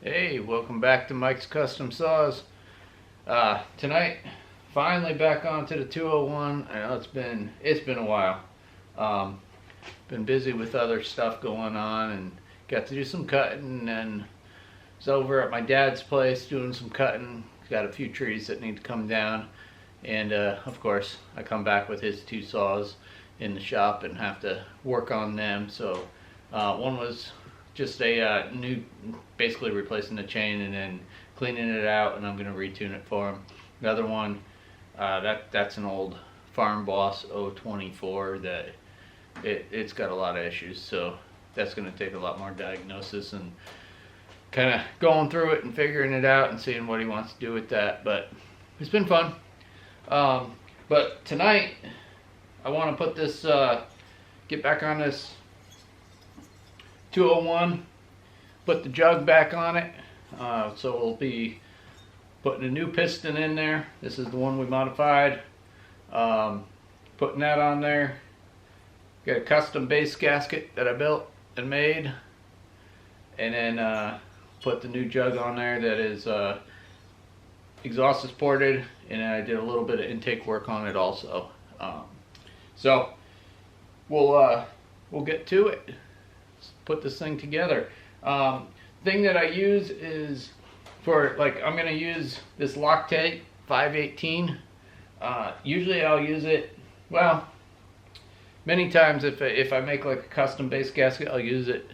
Hey, welcome back to Mike's Custom Saws. Tonight, finally back onto the 201. I know it's been a while. Um, been busy with other stuff going on, and got to do some cutting. And was over at my dad's place doing some cutting. Got a few trees that need to come down, and of course, I come back with his two saws in the shop and have to work on them. So one was just a new, basically replacing the chain and then cleaning it out, and I'm going to retune it for him. The other one, that's an old Farm Boss 024 that it's got a lot of issues, so that's going to take a lot more diagnosis and kind of going through it and figuring it out and seeing what he wants to do with that. But it's been fun. But tonight I want to put this, get back on this 201, put the jug back on it. So we'll be putting a new piston in there. This is the one we modified. Putting that on there. Got a custom base gasket that I built and made, and then put the new jug on there that is exhaust supported, and I did a little bit of intake work on it also. So we'll get to it. Let's put this thing together. Thing that I use is for, like, I'm gonna use this Loctite 518. Usually I'll use it, well, many times if I make like a custom base gasket, I'll use it.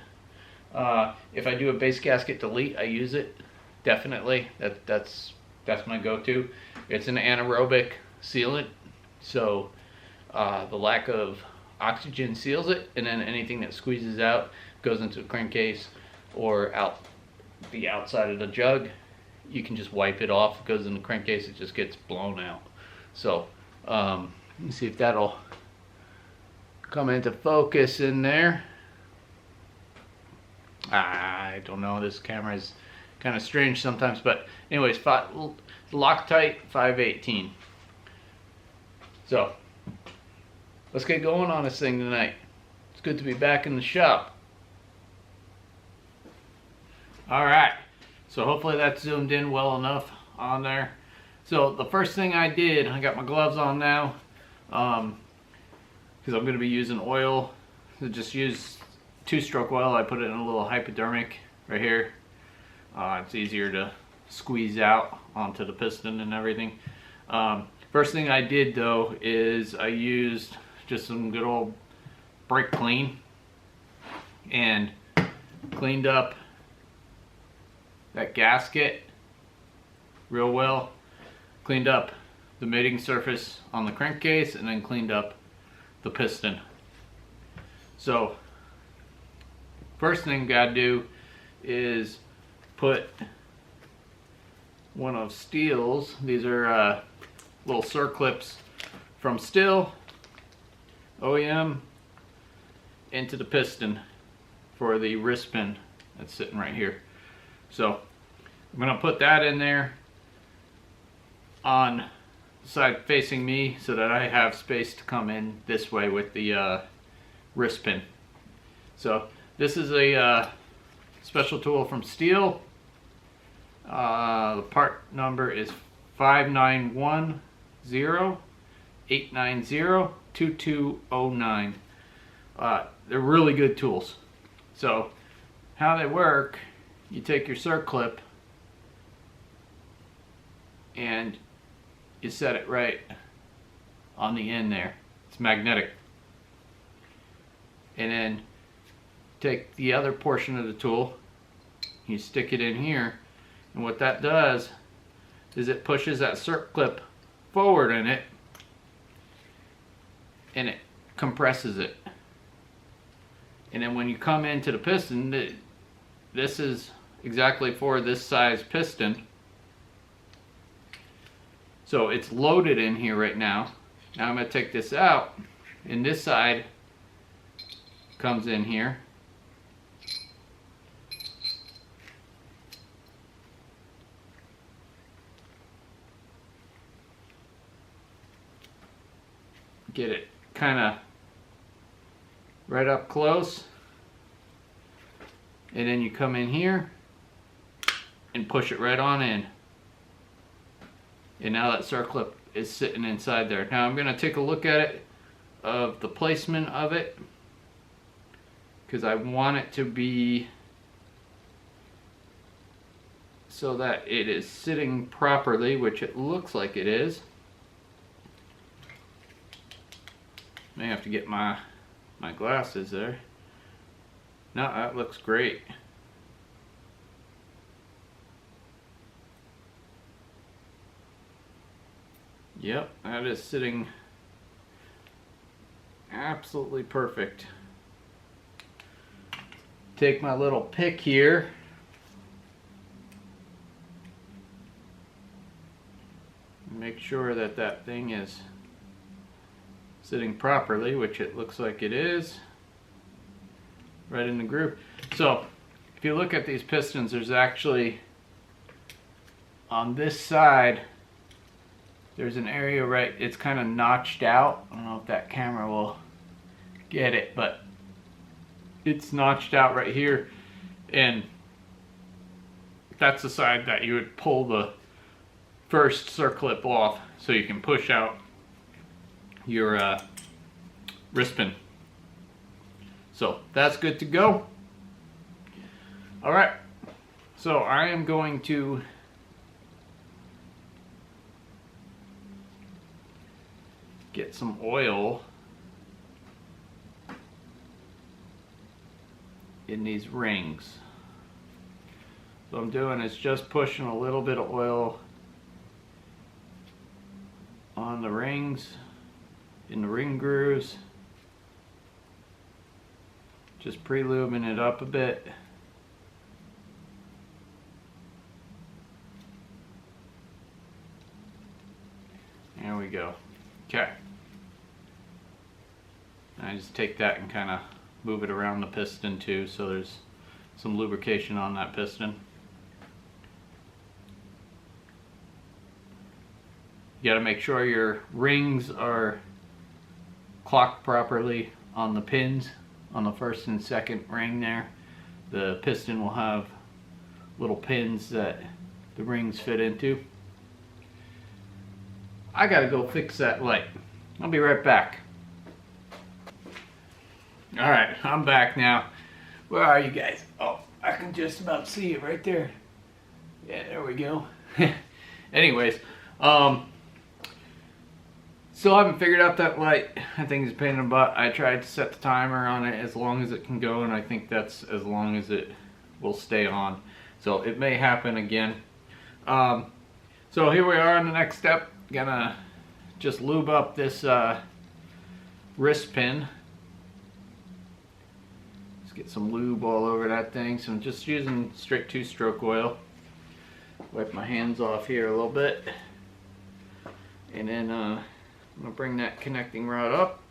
If I do a base gasket delete, I use it, definitely. That's my go-to. It's an anaerobic sealant, so the lack of oxygen seals it, and then anything that squeezes out goes into the crankcase or out the outside of the jug. You can just wipe it off. It goes in the crankcase, it just gets blown out. So let me see if that'll come into focus in there. I don't know, this camera is kind of strange sometimes, but anyways, Loctite 518. So let's get going on this thing tonight. It's good to be back in the shop. Alright, so hopefully that's zoomed in well enough on there. So the first thing I did, I got my gloves on now, because I'm going to be using oil. So just use 2-stroke oil. I put it in a little hypodermic right here. It's easier to squeeze out onto the piston and everything. First thing I did though is I used just some good old brake clean and cleaned up that gasket real well, cleaned up the mating surface on the crankcase, and then cleaned up the piston. So first thing you gotta do is put one of Stihl's, these are little circlips from Stihl OEM, into the piston for the wrist pin that's sitting right here. So I'm going to put that in there on the side facing me so that I have space to come in this way with the wrist pin. So this is a special tool from Stihl. The part number is 5910-890-2209. They're really good tools. So how they work, you take your circlip and you set it right on the end there. It's magnetic. And then take the other portion of the tool, you stick it in here, and what that does is it pushes that circlip forward in it and it compresses it. And then when you come into the piston, this is exactly for this size piston. So it's loaded in here right now. Now I'm going to take this out, and this side comes in here. Get it kind of right up close, and then you come in here and push it right on in. And now that circlip is sitting inside there. Now I'm going to take a look at it, of the placement of it, because I want it to be so that it is sitting properly, which it looks like it is. May have to get my glasses there. No, that looks great. Yep, that is sitting absolutely perfect. Take my little pick here. Make sure that that thing is sitting properly, which it looks like it is. Right in the groove. So, if you look at these pistons, there's actually, on this side, there's an area right, it's kind of notched out. I don't know if that camera will get it, but it's notched out right here. And that's the side that you would pull the first circlip off so you can push out your wrist pin. So that's good to go. All right, so I am going to get some oil in these rings. So what I'm doing is just pushing a little bit of oil on the rings, in the ring grooves, just pre-lubing it up a bit. There we go. Okay. I just take that and kind of move it around the piston too, so there's some lubrication on that piston. You got to make sure your rings are clocked properly on the pins on the first and second ring there. The piston will have little pins that the rings fit into. I gotta go fix that light. I'll be right back. Alright, I'm back now. Where are you guys? Oh, I can just about see it right there. Yeah, there we go. Anyways, still haven't figured out that light. I think it's a pain in the butt. I tried to set the timer on it as long as it can go, and I think that's as long as it will stay on. So it may happen again. So here we are on the next step. Gonna just lube up this wrist pin. Just get some lube all over that thing. So I'm just using straight 2-stroke oil. Wipe my hands off here a little bit. And then I'm gonna bring that connecting rod up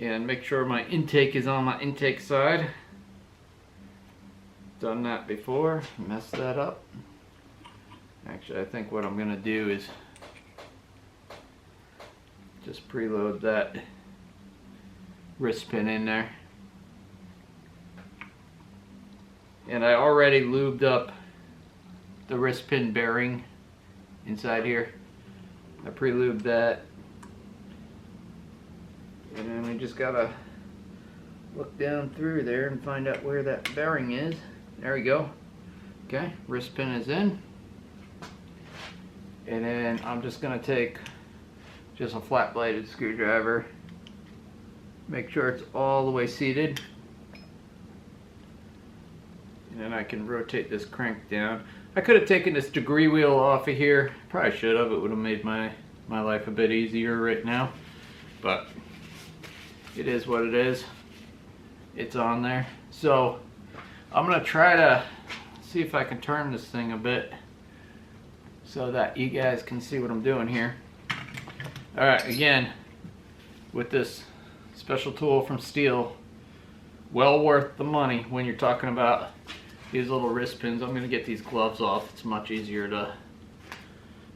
and make sure my intake is on my intake side. Done that before, messed that up. Actually, I think what I'm gonna do is just preload that wrist pin in there. And I already lubed up the wrist pin bearing inside here. I pre-lubed that. And then we just gotta look down through there and find out where that bearing is. There we go. Okay, wrist pin is in. And then I'm just gonna take just a flat bladed screwdriver, make sure it's all the way seated, and then I can rotate this crank down. I could have taken this degree wheel off of here, probably should have. It would have made my life a bit easier right now, but it is what it is. It's on there. So I'm gonna try to see if I can turn this thing a bit so that you guys can see what I'm doing here. Alright, again, with this special tool from Stihl, well worth the money when you're talking about these little wrist pins. I'm going to get these gloves off. It's much easier to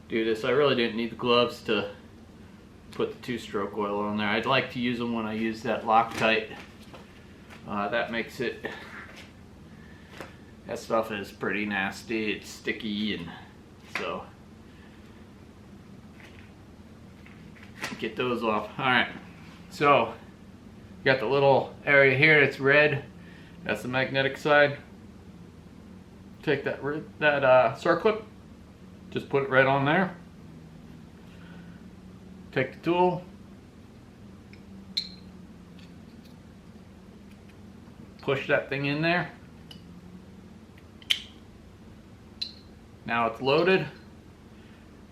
do this. I really didn't need the gloves to put the 2-stroke oil on there. I'd like to use them when I use that Loctite. That makes it That stuff is pretty nasty. It's sticky, and so get those off. All right, so you got the little area here that's red. That's the magnetic side. Take that circlip, just put it right on there. Take the tool, push that thing in there. Now it's loaded.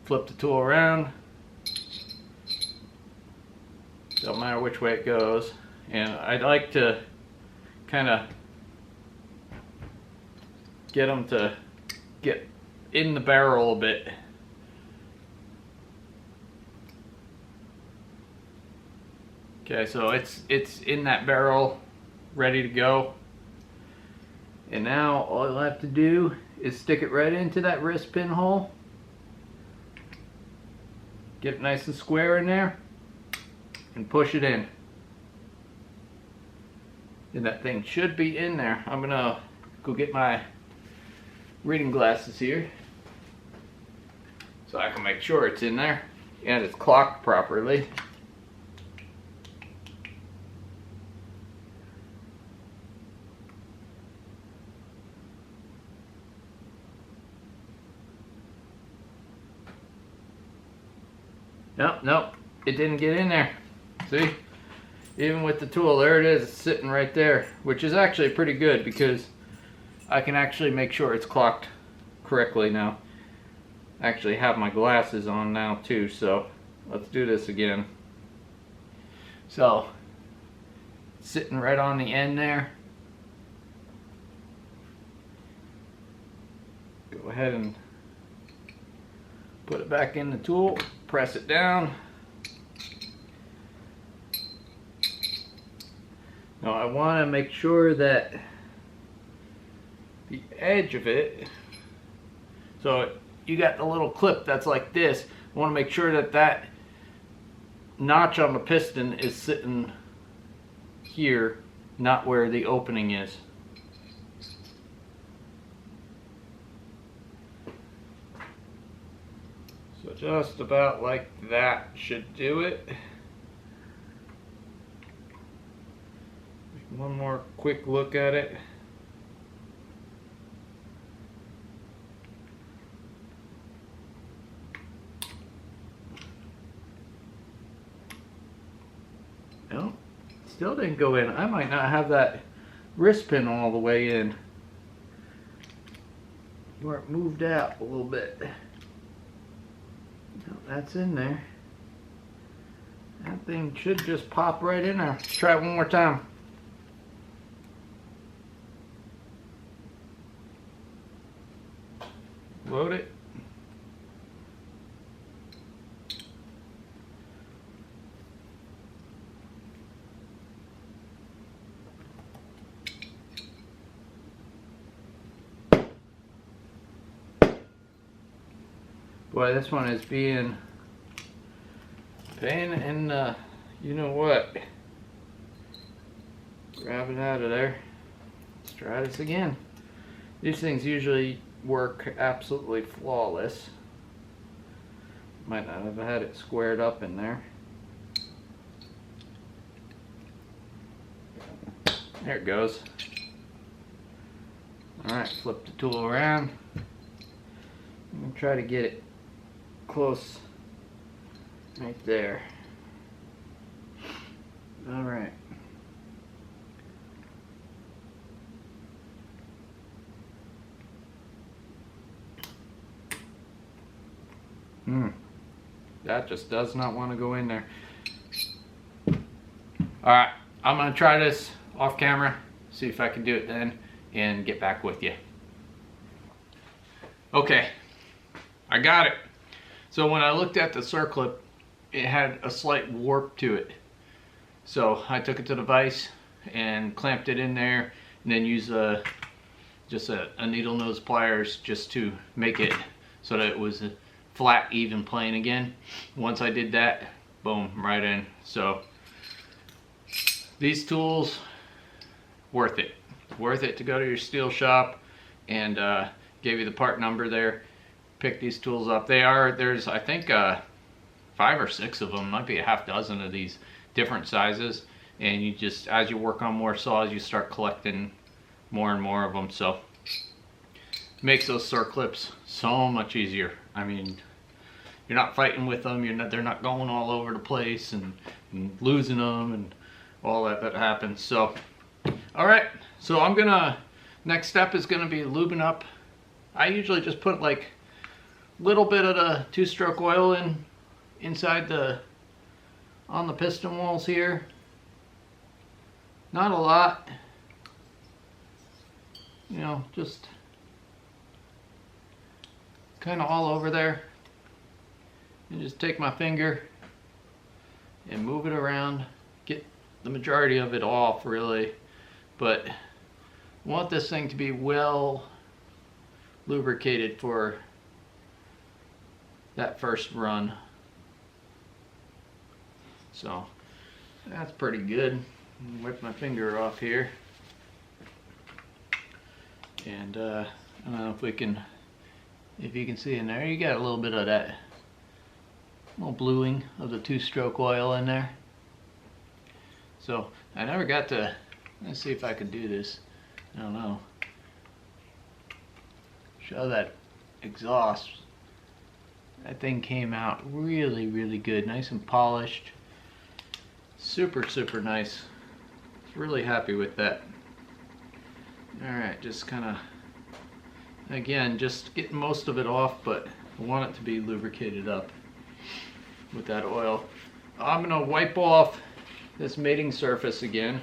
Flip the tool around. Don't matter which way it goes. And I'd like to kind of get them to get in the barrel a bit. Okay, so it's in that barrel, ready to go. And now all you'll have to do is stick it right into that wrist pin hole. Get it nice and square in there and push it in. And that thing should be in there. I'm gonna go get my reading glasses here so I can make sure it's in there and it's clocked properly. Nope, it didn't get in there. See? Even with the tool, there it is, it's sitting right there, which is actually pretty good because I can actually make sure it's clocked correctly now. I actually have my glasses on now too, so let's do this again. So, sitting right on the end there. Go ahead and put it back in the tool, press it down. Now I want to make sure that the edge of it, so you got the little clip that's like this, I want to make sure that that notch on the piston is sitting here, not where the opening is. So just about like that should do it. One more quick look at it. No, still didn't go in. I might not have that wrist pin all the way in. Where it moved out a little bit. No, that's in there. That thing should just pop right in there. Let's try it one more time. Load it. Boy, this one is being pain in the, you know what. Grab it out of there. Let's try this again. These things usually work absolutely flawless. Might not have had it squared up in there. There it goes. Alright, flip the tool around. I'm going to try to get it close right there. Alright. That just does not want to go in there. Alright, I'm going to try this off camera, see if I can do it then, and get back with you. Okay, I got it. So when I looked at the circlip, it had a slight warp to it. So I took it to the vise and clamped it in there, and then used just a needle nose pliers just to make it so that it was a flat, even plane again. Once I did that, boom, right in. So these tools, worth it. Worth it to go to your steel shop and gave you the part number there. Pick these tools up. There's I think 5 or 6 of them, might be a half dozen of these different sizes, and you just, as you work on more saws, you start collecting more and more of them. So makes those circlips so much easier. I mean, you're not fighting with them. They're not going all over the place and losing them and all that happens. So, all right. So next step is gonna be lubing up. I usually just put like a little bit of the 2-stroke oil inside on the piston walls here. Not a lot. You know, just kind of all over there. And just take my finger and move it around, get the majority of it off really, but I want this thing to be well lubricated for that first run. So that's pretty good. Wipe my finger off here, and I don't know if you can see in there, you got a little bit of that little bluing of the 2-stroke oil in there. So I never got to, let's see if I could do this. I don't know. Show that exhaust. That thing came out really, really good. Nice and polished. Super, super nice. Really happy with that. Alright, just kind of, again, just getting most of it off, but I want it to be lubricated up with that oil. I'm going to wipe off this mating surface again.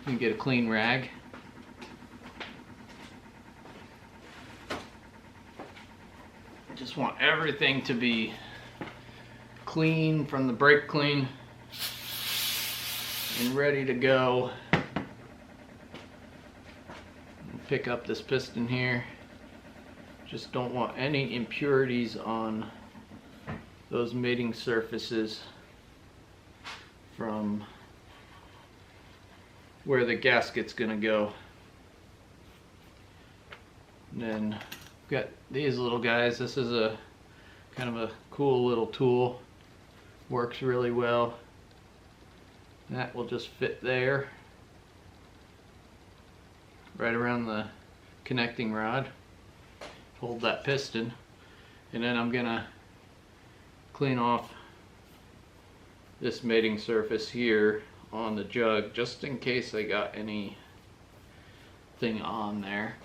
You can get a clean rag. Just want everything to be clean from the brake clean and ready to go. Pick up this piston here. Just don't want any impurities on those mating surfaces from where the gasket's gonna go. And then got these little guys. This is a kind of a cool little tool. Works really well. That will just fit there, right around the connecting rod. Hold that piston, and then I'm gonna clean off this mating surface here on the jug, just in case I got anything on there.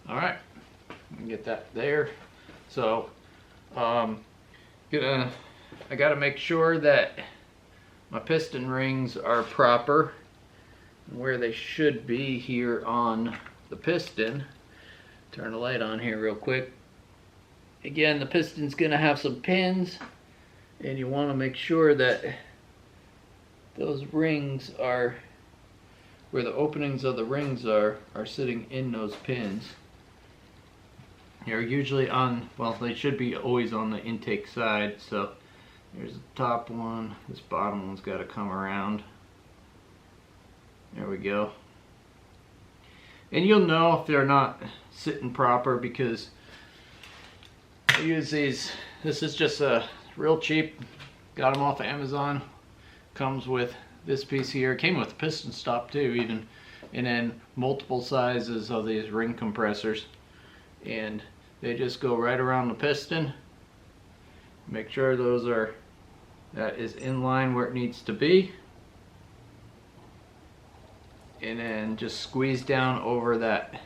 Alright, get that there. So I gotta make sure that my piston rings are proper where they should be here on the piston. Turn the light on here real quick. Again, the piston's gonna have some pins, and you want to make sure that those rings are, where the openings of the rings are sitting in those pins. They're usually on, well, they should be always on the intake side. So there's the top one. This bottom one's got to come around. There we go. And you'll know if they're not sitting proper because I use these. This is just a real cheap. Got them off of Amazon. Comes with this piece here. Came with a piston stop too, even, and then multiple sizes of these ring compressors, and they just go right around the piston. Make sure that is in line where it needs to be, and then just squeeze down over that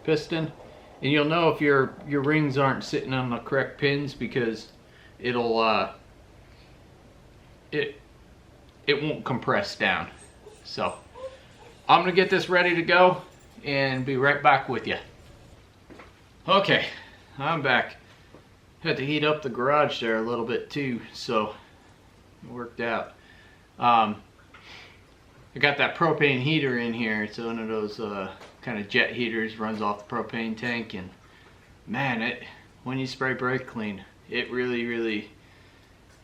piston. And you'll know if your rings aren't sitting on the correct pins because it'll it won't compress down. So I'm gonna get this ready to go and be right back with you. Okay, I'm back. Had to heat up the garage there a little bit too, so it worked out. I got that propane heater in here. It's one of those kind of jet heaters, runs off the propane tank, and man, when you spray brake clean, it really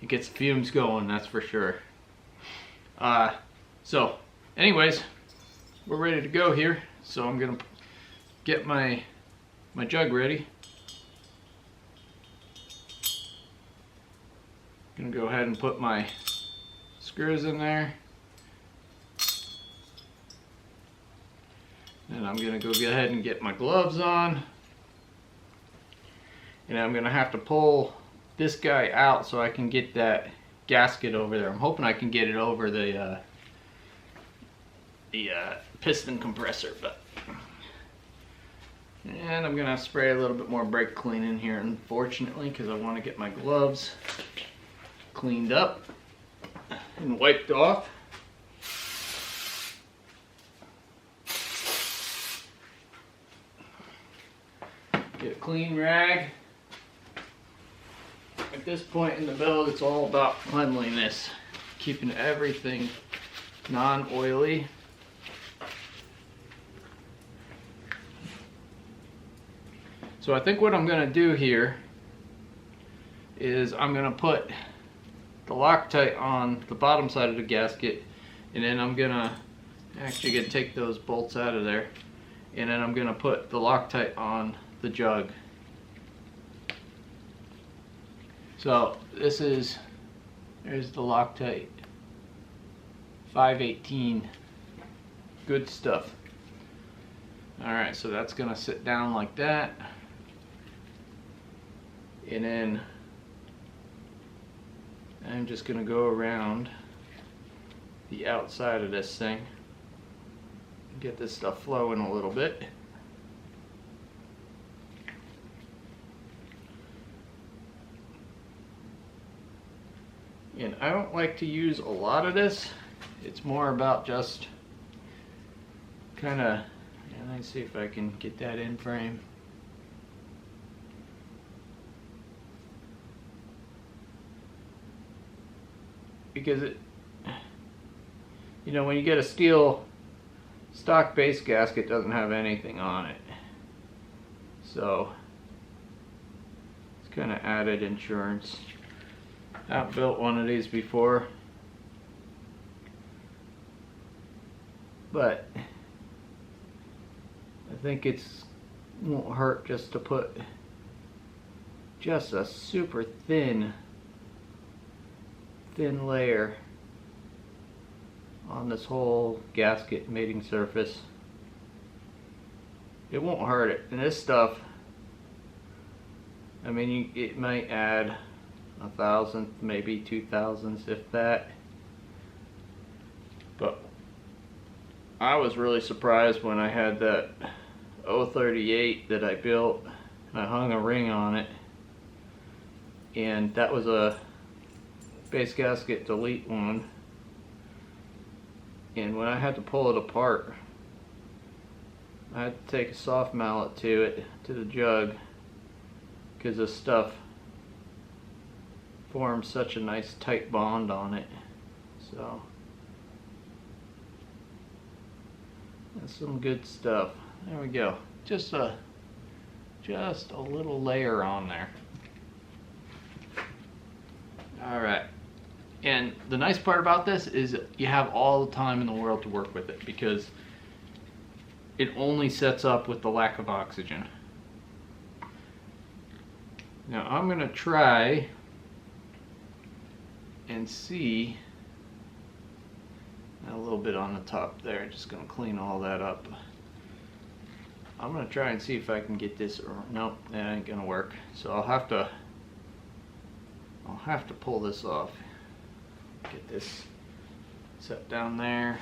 it gets fumes going, that's for sure. So anyways, we're ready to go here. So I'm gonna get my jug ready. Gonna go ahead and put my screws in there. And I'm gonna go ahead and get my gloves on. And I'm gonna have to pull this guy out so I can get that gasket over there. I'm hoping I can get it over the piston compressor, and I'm gonna spray a little bit more brake clean in here, unfortunately, because I want to get my gloves cleaned up and wiped off. Get a clean rag. At this point in the build, it's all about cleanliness, keeping everything non-oily. So I think what I'm going to do here is I'm going to put the Loctite on the bottom side of the gasket, and then I'm going to actually take those bolts out of there, and then I'm going to put the Loctite on the jug. So there's the Loctite 518, good stuff. Alright, so that's going to sit down like that. And then I'm just going to go around the outside of this thing, get this stuff flowing a little bit. And I don't like to use a lot of this. It's more about just kind of, let me see if I can get that in frame. Because it, you know, when you get a steel stock base gasket, it doesn't have anything on it. So it's kind of added insurance. I've built one of these before, but I think it's won't hurt just to put just a super thin layer on this whole gasket mating surface. It won't hurt it. And this stuff, I mean, it might add 1,000th, maybe 2,000ths, if that. But I was really surprised when I had that 038 that I built, and I hung a ring on it, and that was a base gasket delete one. And when I had to pull it apart, I had to take a soft mallet to it, to the jug, because this stuff forms such a nice tight bond on it. So that's some good stuff. There we go. Just a little layer on there. All right. And the nice part about this is you have all the time in the world to work with it, because it only sets up with the lack of oxygen. Now I'm going to try and see a little bit on the top there. Just going to clean all that up. I'm going to try and see if I can get this, or nope, that ain't going to work. So I'll have to pull this off. Get this set down there.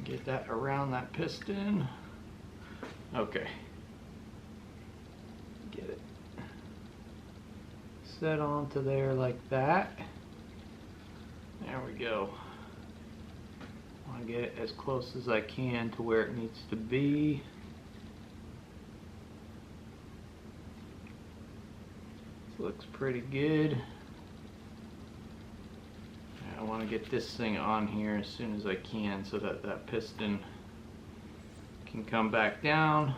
Get that around that piston. Okay. Get it set onto there like that. There we go. I want to get it as close as I can to where it needs to be. This looks pretty good. I want to get this thing on here as soon as I can so that that piston can come back down.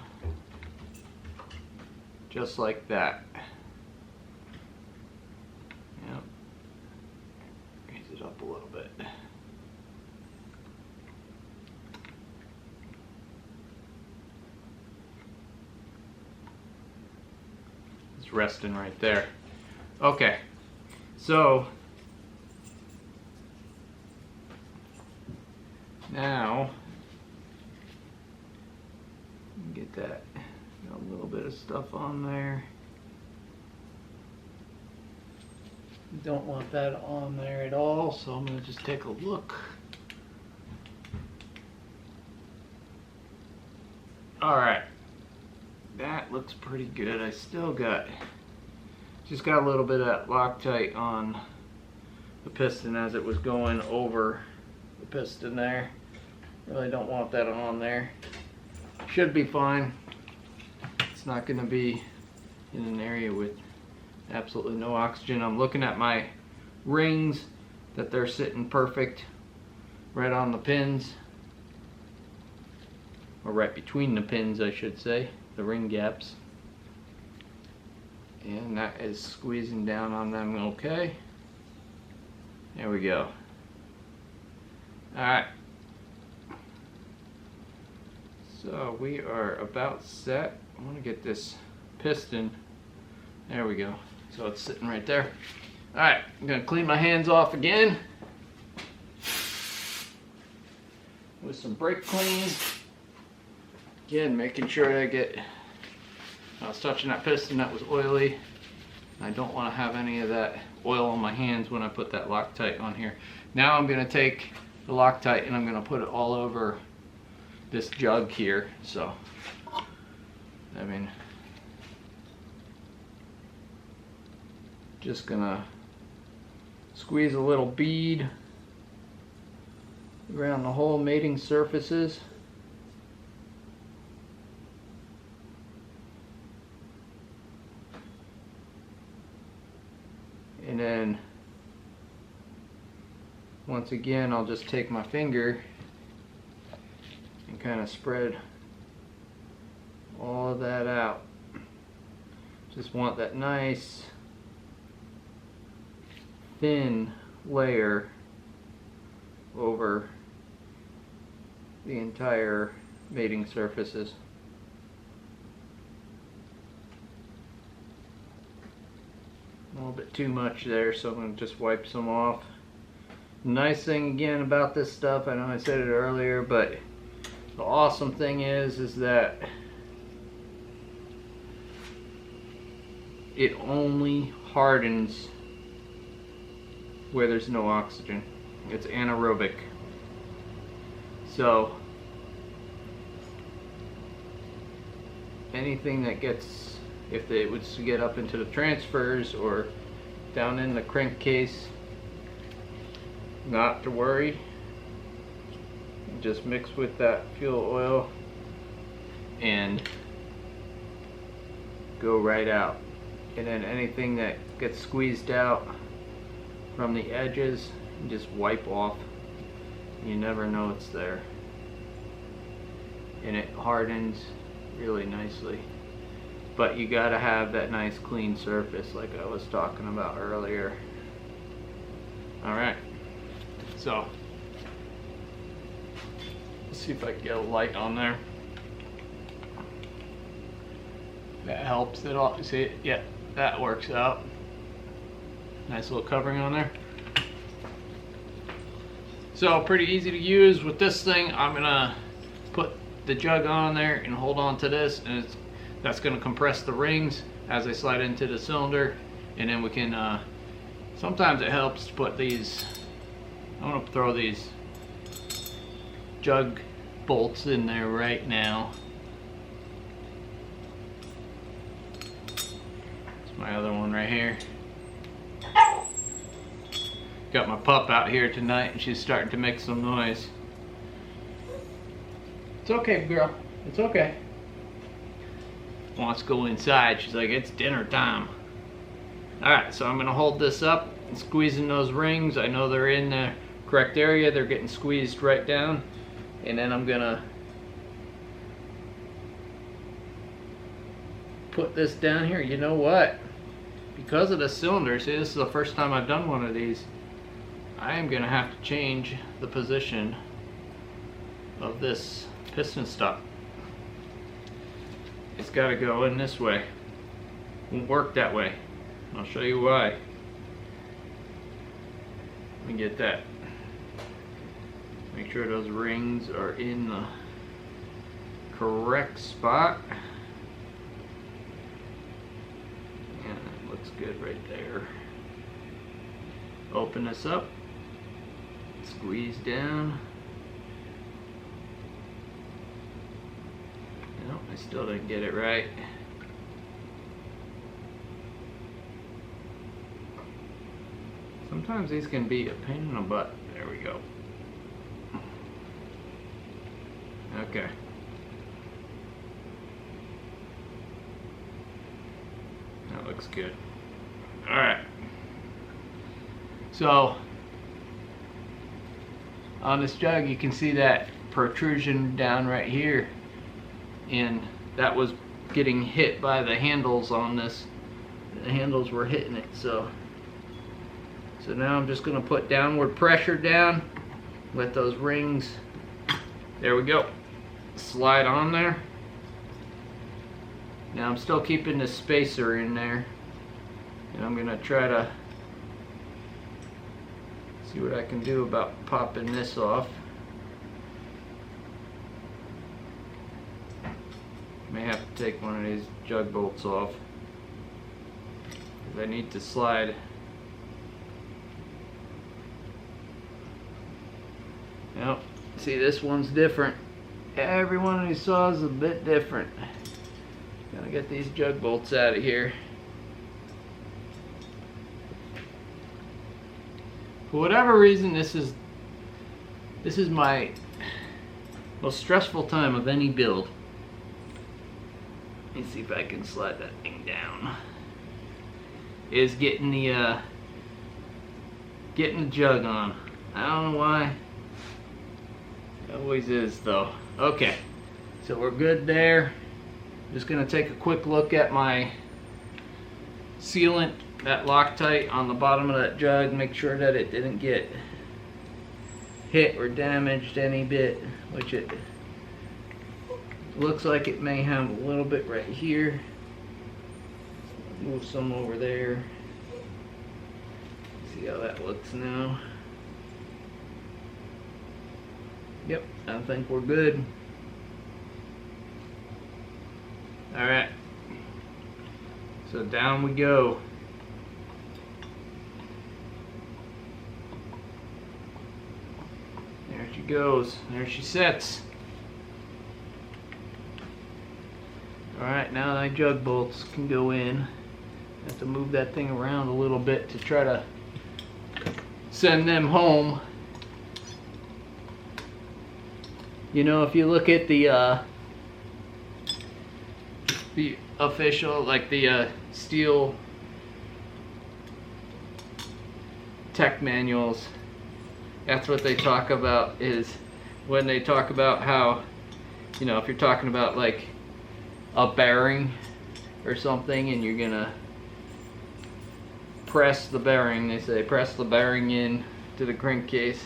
just like that. Yep. Raise it up a little bit. It's resting right there. Okay, so now get that, got a little bit of stuff on there. Don't want that on there at all, so I'm going to just take a look. Alright, that looks pretty good. I still got, just got a little bit of that Loctite on the piston as it was going over the piston there. Really don't want that on there. Should be fine. It's not going to be in an area with absolutely no oxygen. I'm looking at my rings that they're sitting perfect right on the pins, or right between the pins I should say, the ring gaps, and that is squeezing down on them okay. There we go. Alright, so we are about set. I want to get this piston, there we go. So it's sitting right there. Alright, I'm going to clean my hands off again with some brake clean. Again, making sure I get, I was touching that piston that was oily. I don't want to have any of that oil on my hands when I put that Loctite on here. Now I'm going to take the Loctite and I'm going to put it all over this jug here. So, I mean, just gonna squeeze a little bead around the whole mating surfaces. And then once again I'll just take my finger and kind of spread all of that out. Just want that nice thin layer over the entire mating surfaces. A little bit too much there, so I'm going to just wipe some off. Nice thing again about this stuff, I know I said it earlier, but the awesome thing is that it only hardens where there's no oxygen. It's anaerobic. So anything that gets, if it was to get up into the transfers or down in the crankcase, not to worry. Just mix with that fuel oil and go right out. And then anything that gets squeezed out from the edges, just wipe off. You never know it's there. And it hardens really nicely. But you gotta have that nice clean surface like I was talking about earlier. Alright, so let's see if I can get a light on there. That helps it all. See it? Yeah, that works out. Nice little covering on there. So pretty easy to use with this thing. I'm gonna put the jug on there and hold on to this, and that's gonna compress the rings as they slide into the cylinder, and then we can sometimes it helps to put these, I'm gonna throw these jug bolts in there right now. It's my other one right here. Got my pup out here tonight and she's starting to make some noise. It's okay, girl. It's okay. Wants to go inside. She's like, it's dinner time. Alright, so I'm going to hold this up and squeezing those rings. I know they're in the correct area. They're getting squeezed right down. And then I'm going to put this down here. You know what? Because of the cylinder, see, this is the first time I've done one of these. I am gonna have to change the position of this piston stop. It's got to go in this way. Won't work that way. I'll show you why. Let me get that. Make sure those rings are in the correct spot. And it looks good right there. Open this up. Squeeze down. No, I still didn't get it right. Sometimes these can be a pain in the butt. There we go. Okay. That looks good. Alright. So, on this jug you can see that protrusion down right here. And that was getting hit by the handles on this. The handles were hitting it, so now I'm just going to put downward pressure down, let those rings, there we go, slide on there. Now I'm still keeping the spacer in there, and I'm going to try to see what I can do about popping this off. May have to take one of these jug bolts off, because I need to slide. Yep, see, this one's different. Every one of these saws is a bit different. Gotta get these jug bolts out of here. For whatever reason, this is my most stressful time of any build. Let me see if I can slide that thing down. Is getting the jug on. I don't know why. It always is though. Okay, so we're good there. Just gonna take a quick look at my sealant, that Loctite on the bottom of that jug, make sure that it didn't get hit or damaged any bit, which it looks like it may have a little bit right here. Move some over there. See how that looks now. Yep, I think we're good. Alright, so down we go. There she goes, there she sits. Alright, now the jug bolts can go in. I have to move that thing around a little bit to try to send them home. You know, if you look at the official, like the steel tech manuals, that's what they talk about, is when they talk about how, you know, if you're talking about like a bearing or something and you're gonna press the bearing, they say press the bearing in to the crankcase,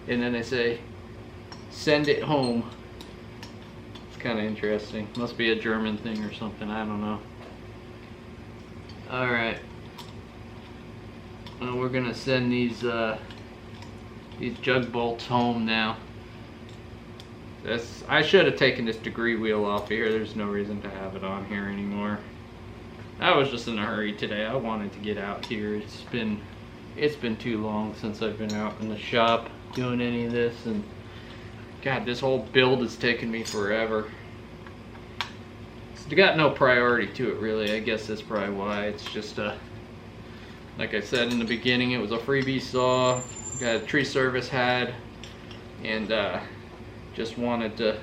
and then they say send it home. It's kind of interesting. Must be a German thing or something, I don't know. Alright, well, we're gonna send these jug bolts home now. I should have taken this degree wheel off here. There's no reason to have it on here anymore. I was just in a hurry today. I wanted to get out here. It's been too long since I've been out in the shop doing any of this, and God, this whole build has taken me forever. It's got no priority to it, really. I guess that's probably why. It's just like I said in the beginning, it was a freebie saw. Got a tree service had, and just wanted to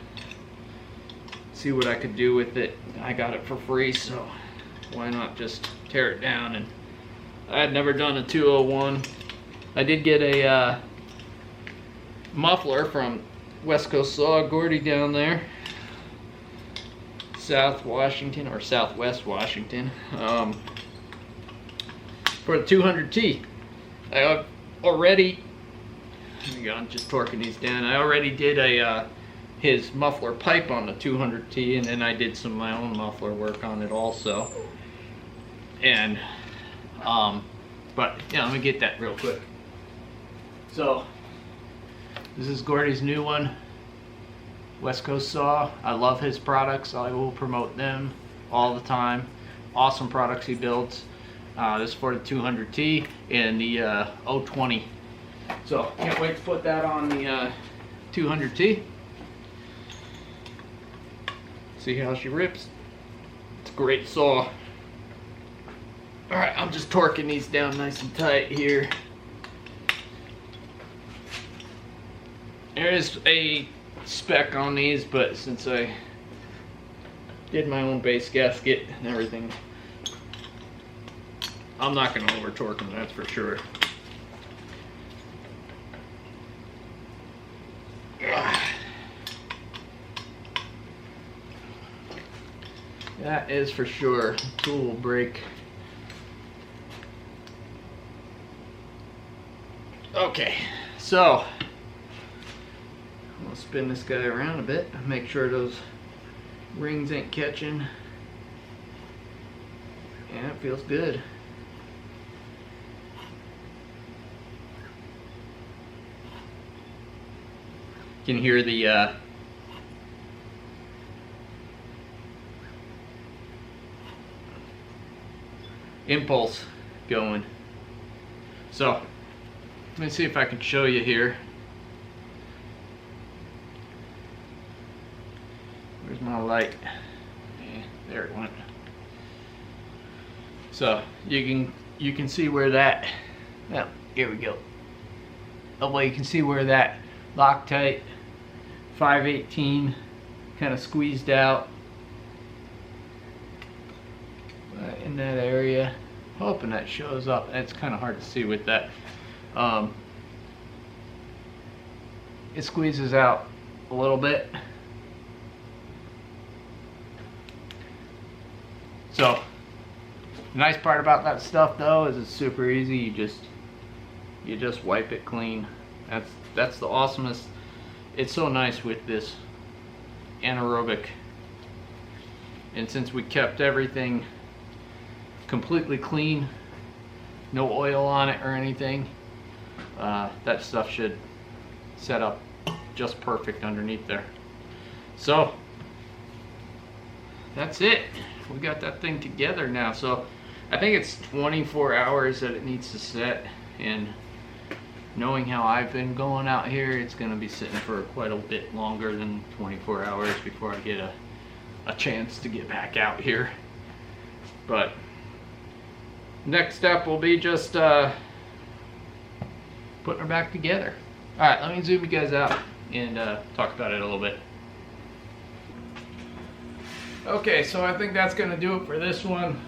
see what I could do with it. I got it for free, so why not just tear it down? And I had never done a 201. I did get a muffler from West Coast Saw, Gordy down there. South Washington or Southwest Washington, for the 200T. I already, hang on, just torquing these down. I already did a his muffler pipe on the 200T, and then I did some of my own muffler work on it also. And but yeah, let me get that real quick. So this is Gordy's new one, West Coast Saw. I love his products. I will promote them all the time. Awesome products he builds. This is for the 200T and the 020. So can't wait to put that on the 200T. See how she rips. It's a great saw. Alright, I'm just torquing these down nice and tight here. There is a spec on these, but since I did my own base gasket and everything, I'm not going to over torque them, that's for sure. That is for sure. Tool will break. Okay, so I'll spin this guy around a bit, make sure those rings ain't catching. Yeah, it feels good. You can hear the impulse going. So let me see if I can show you here. Where's my light? Yeah, there it went. So you can see where that, oh, here we go. Oh well, you can see where that Loctite 518 kind of squeezed out in that area. Hoping that shows up. It's kind of hard to see with that. It squeezes out a little bit. So the nice part about that stuff though is it's super easy. You just wipe it clean. That's the awesomest. It's so nice with this anaerobic, and since we kept everything completely clean, no oil on it or anything, that stuff should set up just perfect underneath there. So that's it. We got that thing together now. So I think it's 24 hours that it needs to set, and knowing how I've been going out here, it's going to be sitting for quite a bit longer than 24 hours before I get a chance to get back out here. But next step will be just putting her back together. Alright, let me zoom you guys out and talk about it a little bit. Okay, so I think that's going to do it for this one.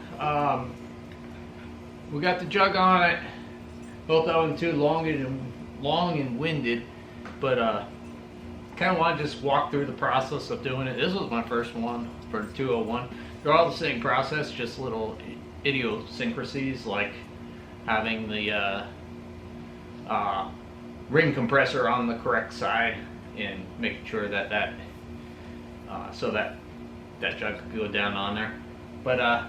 We got the jug on it. Both of them too long and winded, but kind of want to just walk through the process of doing it. This was my first one for the 201. They're all the same process, just little idiosyncrasies like having the ring compressor on the correct side and making sure that so that jug could go down on there. But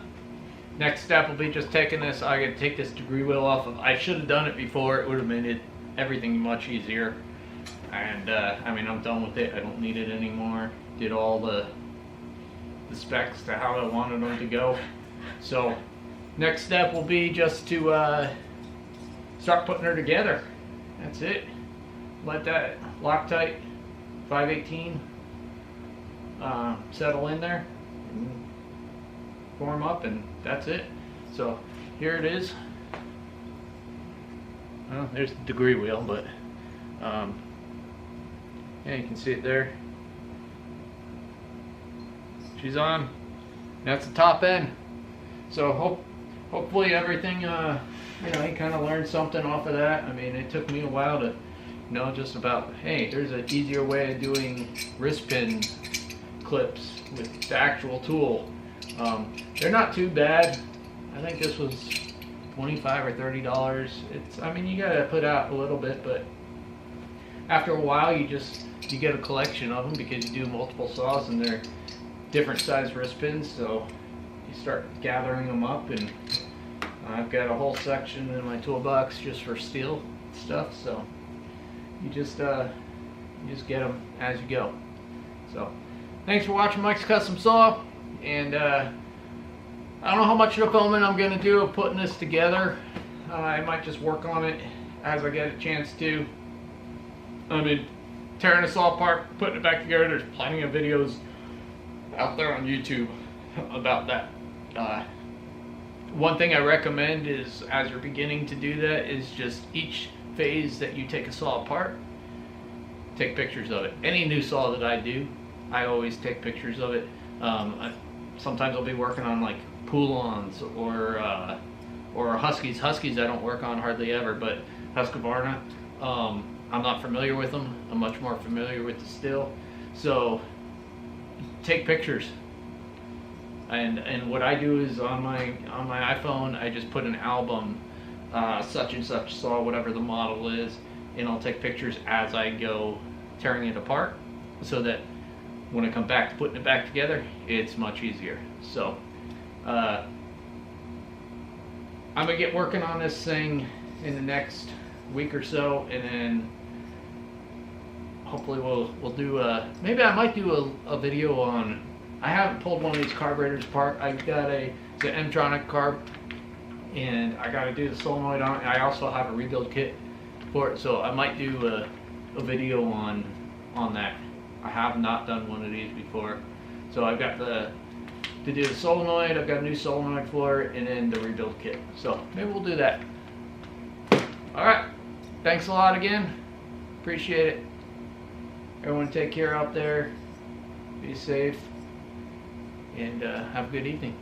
next step will be just taking this. I gotta take this degree wheel off of. I should have done it before. It would have made everything much easier. And I mean, I'm done with it. I don't need it anymore. Did all the specs to how I wanted them to go. So next step will be just to start putting her together. That's it. Let that Loctite 518 settle in there and form up, and that's it. So here it is. Well, there's the degree wheel, but yeah, you can see it there. She's on. That's the top end. So hopefully everything, you know, you kind of learned something off of that. I mean, it took me a while to know just about, hey, there's an easier way of doing wrist pin clips with the actual tool. They're not too bad. I think this was $25 or $30. I mean, you gotta put out a little bit, but after a while you get a collection of them because you do multiple saws and they're different size wrist pins, so you start gathering them up, and I've got a whole section in my toolbox just for steel stuff, so you just get them as you go. So thanks for watching Mike's Custom Saw, and I don't know how much of the filming I'm going to do of putting this together. I might just work on it as I get a chance to. I mean, tearing this all apart, putting it back together, there's plenty of videos out there on YouTube about that. One thing I recommend is, as you're beginning to do that, is just each phase that you take a saw apart, take pictures of it. Any new saw that I do, I always take pictures of it. Sometimes I'll be working on like Poulons or Huskies. Huskies I don't work on hardly ever, but Husqvarna, I'm not familiar with them. I'm much more familiar with the Stihl. So take pictures. And what I do is on my iPhone, I just put an album, such and such saw, whatever the model is, and I'll take pictures as I go tearing it apart, so that when I come back to putting it back together, it's much easier. So I'm gonna get working on this thing in the next week or so, and then hopefully we'll do maybe I might do a video on. I haven't pulled one of these carburetors apart. I've got it's an M-Tronic carb, and I got to do the solenoid on it. I also have a rebuild kit for it, so I might do a video on that. I have not done one of these before, so I've got to do the solenoid. I've got a new solenoid for it, and then the rebuild kit. So maybe we'll do that. All right, thanks a lot again. Appreciate it. Everyone, take care out there. Be safe. And have a good evening.